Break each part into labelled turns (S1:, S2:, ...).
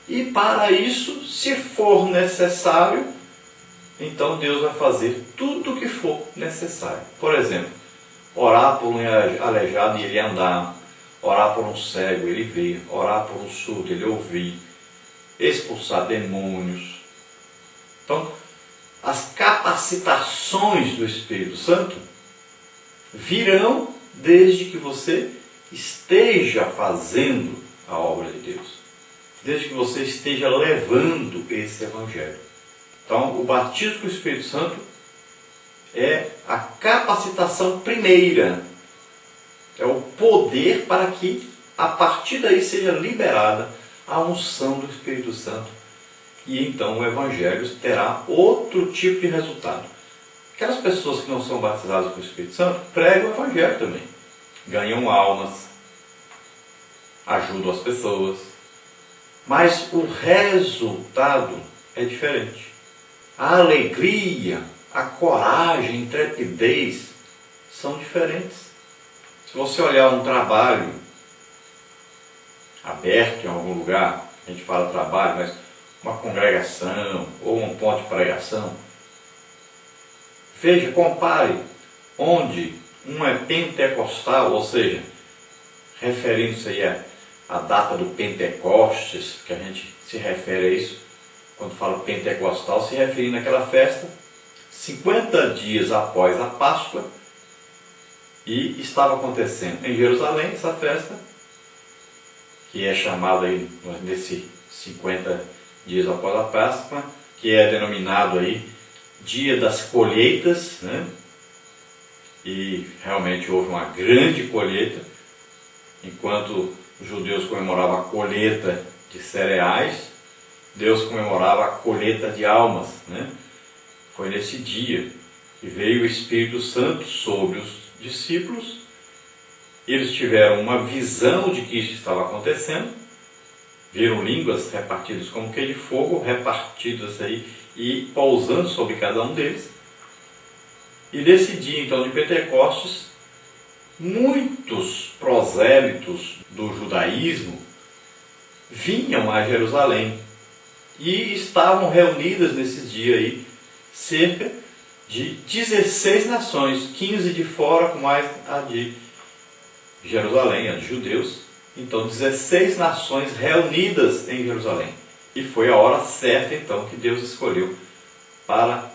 S1: E para isso, se for necessário, então Deus vai fazer tudo o que for necessário. Por exemplo, orar por um aleijado e ele andar, orar por um cego, ele ver, orar por um surdo, ele ouvir, expulsar demônios. Então, as capacitações do Espírito Santo virão desde que você esteja fazendo a obra de Deus, desde que você esteja levando esse Evangelho. Então, o batismo com o Espírito Santo é a capacitação primeira, é o poder para que a partir daí seja liberada a unção do Espírito Santo. E então o Evangelho terá outro tipo de resultado. Aquelas pessoas que não são batizadas com o Espírito Santo pregam o Evangelho também. Ganham almas, ajudam as pessoas. Mas o resultado é diferente. A alegria, a coragem, a intrepidez são diferentes. Se você olhar um trabalho aberto em algum lugar, a gente fala trabalho, mas uma congregação ou um ponto de pregação, veja, compare onde um é pentecostal, ou seja, referindo-se aí à data do Pentecostes, que a gente se refere a isso, quando fala pentecostal, se referindo àquela festa, 50 dias após a Páscoa, e estava acontecendo em Jerusalém essa festa, que é chamada aí, nesse 50 dias após a Páscoa, que é denominado aí Dia das Colheitas, né? E realmente houve uma grande colheita, enquanto os judeus comemoravam a colheita de cereais, Deus comemorava a colheita de almas, né? Foi nesse dia que veio o Espírito Santo sobre os discípulos. Eles tiveram uma visão de que isso estava acontecendo, viram línguas repartidas como que de fogo, repartidas aí e pousando sobre cada um deles. E nesse dia então de Pentecostes, muitos prosélitos do judaísmo vinham a Jerusalém e estavam reunidas nesses dias aí cerca de 16 nações, 15 de fora com mais a de Jerusalém, a de judeus. Então 16 nações reunidas em Jerusalém. E foi a hora certa então que Deus escolheu para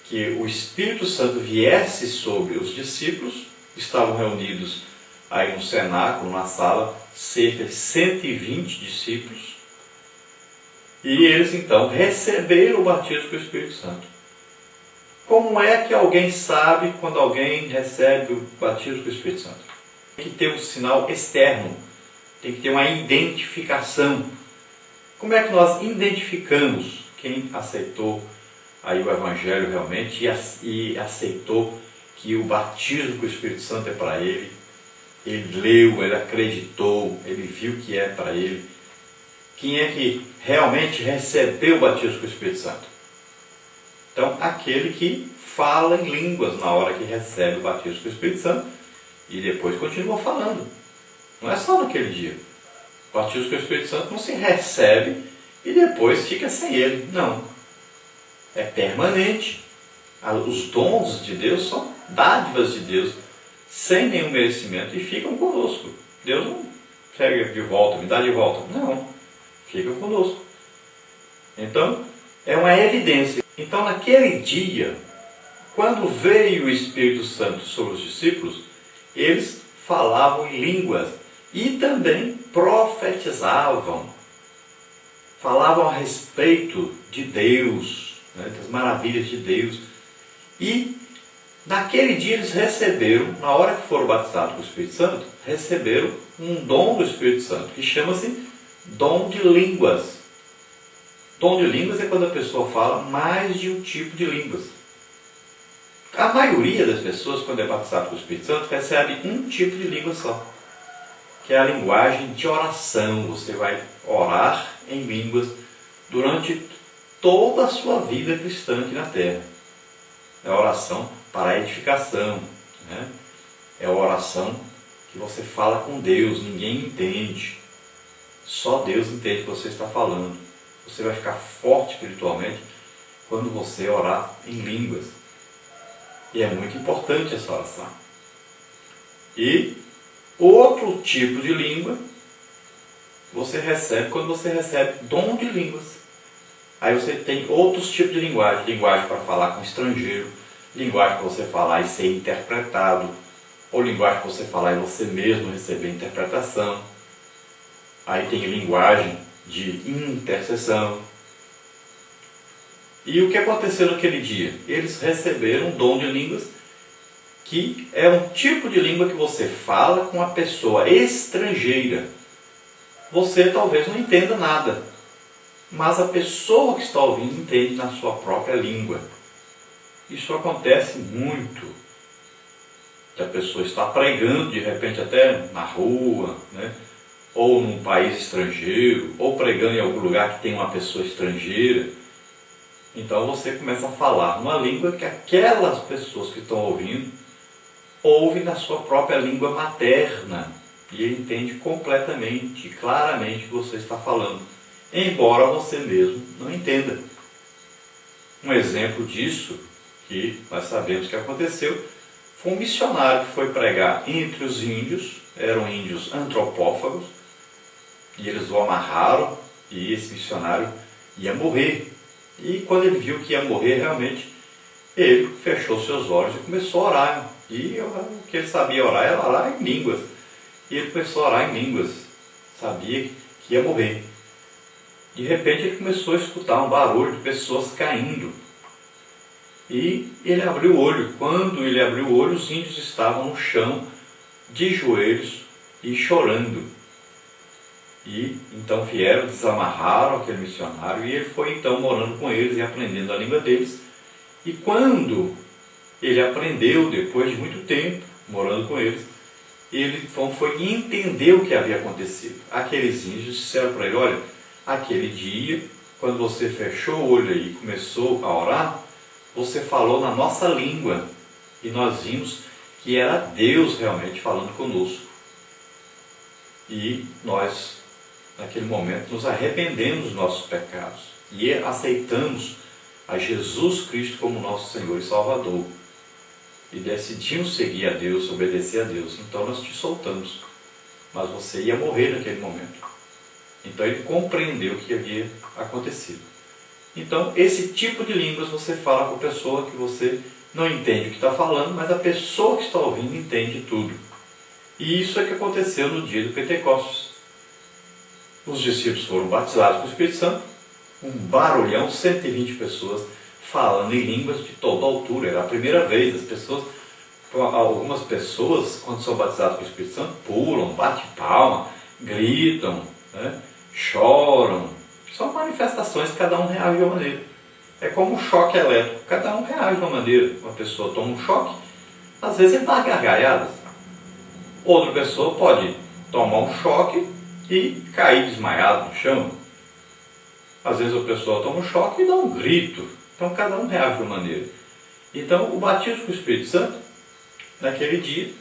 S1: que o Espírito Santo viesse sobre os discípulos. Estavam reunidos aí no cenáculo, numa sala, cerca de 120 discípulos. E eles então receberam o batismo com o Espírito Santo. Como é que alguém sabe quando alguém recebe o batismo com o Espírito Santo? Tem que ter um sinal externo, tem que ter uma identificação. Como é que nós identificamos quem aceitou aí o Evangelho realmente e aceitou que o batismo com o Espírito Santo é para ele? Ele leu, ele acreditou, ele viu que é para ele. Quem é que realmente recebeu o batismo com o Espírito Santo? Então, aquele que fala em línguas na hora que recebe o batismo com o Espírito Santo e depois continua falando. Não é só naquele dia. O batismo com o Espírito Santo não se recebe e depois fica sem ele. Não. É permanente. Os dons de Deus são dádivas de Deus, sem nenhum merecimento, e ficam conosco. Deus não pega de volta, me dá de volta. Não. Fica conosco. Então, é uma evidência. Então, naquele dia, quando veio o Espírito Santo sobre os discípulos, eles falavam em línguas e também profetizavam. Falavam a respeito de Deus, né, das maravilhas de Deus. E naquele dia eles receberam, na hora que foram batizados com o Espírito Santo, receberam um dom do Espírito Santo, que chama-se dom de línguas. Dom de línguas é quando a pessoa fala mais de um tipo de línguas. A maioria das pessoas, quando é batizado com o Espírito Santo, recebe um tipo de língua só, que é a linguagem de oração. Você vai orar em línguas durante toda a sua vida cristã aqui na Terra. É a oração para a edificação, né? É a oração que você fala com Deus, ninguém entende. Só Deus entende o que você está falando. você vai ficar forte espiritualmente quando você orar em línguas. E é muito importante essa oração. E outro tipo de língua você recebe quando você recebe dom de línguas. Aí você tem outros tipos de linguagem. Linguagem para falar com estrangeiro, linguagem para você falar e ser interpretado, ou linguagem para você falar e você mesmo receber interpretação. Aí tem linguagem de intercessão. E o que aconteceu naquele dia? Eles receberam um dom de línguas, que é um tipo de língua que você fala com uma pessoa estrangeira. Você talvez não entenda nada, mas a pessoa que está ouvindo entende na sua própria língua. Isso acontece muito. Que a pessoa está pregando, de repente até na rua, né? Ou num país estrangeiro, ou pregando em algum lugar que tem uma pessoa estrangeira. Então você começa a falar numa língua que aquelas pessoas que estão ouvindo ouvem na sua própria língua materna. E ele entende completamente, claramente o que você está falando, embora você mesmo não entenda. Um exemplo disso, que nós sabemos que aconteceu, foi um missionário que foi pregar entre os índios, eram índios antropófagos, e eles o amarraram, e esse missionário ia morrer. E quando ele viu que ia morrer realmente, ele fechou seus olhos e começou a orar. E o que ele sabia orar era orar em línguas. E ele começou a orar em línguas, sabia que ia morrer. De repente ele começou a escutar um barulho de pessoas caindo. E ele abriu o olho. Quando ele abriu o olho, os índios estavam no chão, de joelhos e chorando. E então vieram, desamarraram aquele missionário e ele foi então morando com eles e aprendendo a língua deles. E quando ele aprendeu, depois de muito tempo morando com eles, ele foi entender o que havia acontecido. Aqueles índios disseram para ele: olha, aquele dia, quando você fechou o olho aí e começou a orar, você falou na nossa língua e nós vimos que era Deus realmente falando conosco. E nós, naquele momento, nos arrependemos dos nossos pecados e aceitamos a Jesus Cristo como nosso Senhor e Salvador. E decidimos seguir a Deus, obedecer a Deus. Então nós te soltamos. Mas você ia morrer naquele momento. Então ele compreendeu o que havia acontecido. Então esse tipo de línguas você fala com a pessoa que você não entende o que está falando, mas a pessoa que está ouvindo entende tudo. E isso é que aconteceu no dia do Pentecostes. Os discípulos foram batizados com o Espírito Santo, um barulhão, 120 pessoas falando em línguas de toda altura. Era a primeira vez. As pessoas, algumas pessoas, quando são batizadas com o Espírito Santo, pulam, batem palma, gritam, né? Choram. São manifestações, cada um reage de uma maneira. É como um choque elétrico, cada um reage de uma maneira. Uma pessoa toma um choque, às vezes ele dá gargalhadas. Outra pessoa pode tomar um choque e cair desmaiado no chão. Às vezes a pessoa toma um choque e dá um grito. Então cada um reage de uma maneira. Então o batismo com o Espírito Santo, naquele dia,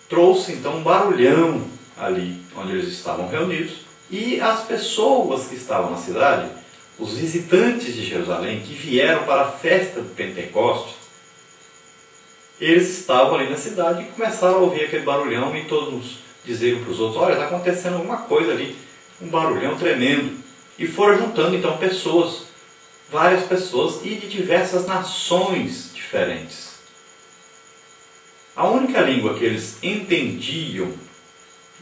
S1: trouxe então um barulhão ali onde eles estavam reunidos. E as pessoas que estavam na cidade, os visitantes de Jerusalém, que vieram para a festa do Pentecostes, eles estavam ali na cidade e começaram a ouvir aquele barulhão e todos dizeram para os outros: olha, está acontecendo alguma coisa ali, um barulhão tremendo. E foram juntando então pessoas, várias pessoas e de diversas nações diferentes. A única língua que eles entendiam,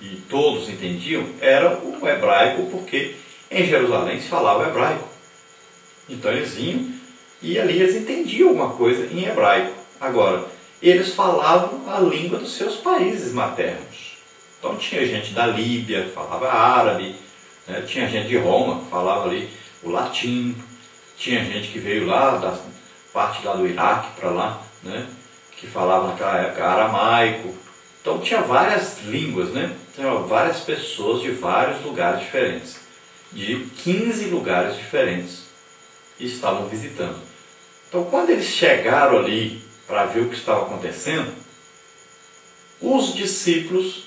S1: e todos entendiam, era o hebraico, porque em Jerusalém se falava hebraico. Então eles vinham e ali eles entendiam alguma coisa em hebraico. Agora, eles falavam a língua dos seus países maternos. Então tinha gente da Líbia que falava árabe, né? Tinha gente de Roma que falava ali o latim, tinha gente que veio lá da parte lá do Iraque para lá, né? Que falava naquela época aramaico. Então tinha várias línguas, né? Tinha várias pessoas de vários lugares diferentes, de 15 lugares diferentes, e estavam visitando. Então quando eles chegaram ali para ver o que estava acontecendo, os discípulos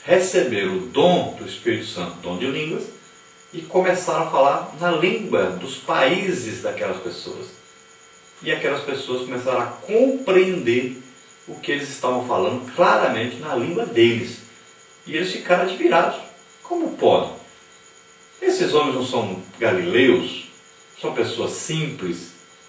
S1: receberam o dom do Espírito Santo, dom de línguas, e começaram a falar na língua dos países daquelas pessoas. E aquelas pessoas começaram a compreender o que eles estavam falando claramente na língua deles. E eles ficaram admirados. Como pode? Esses homens não são galileus? São pessoas simples,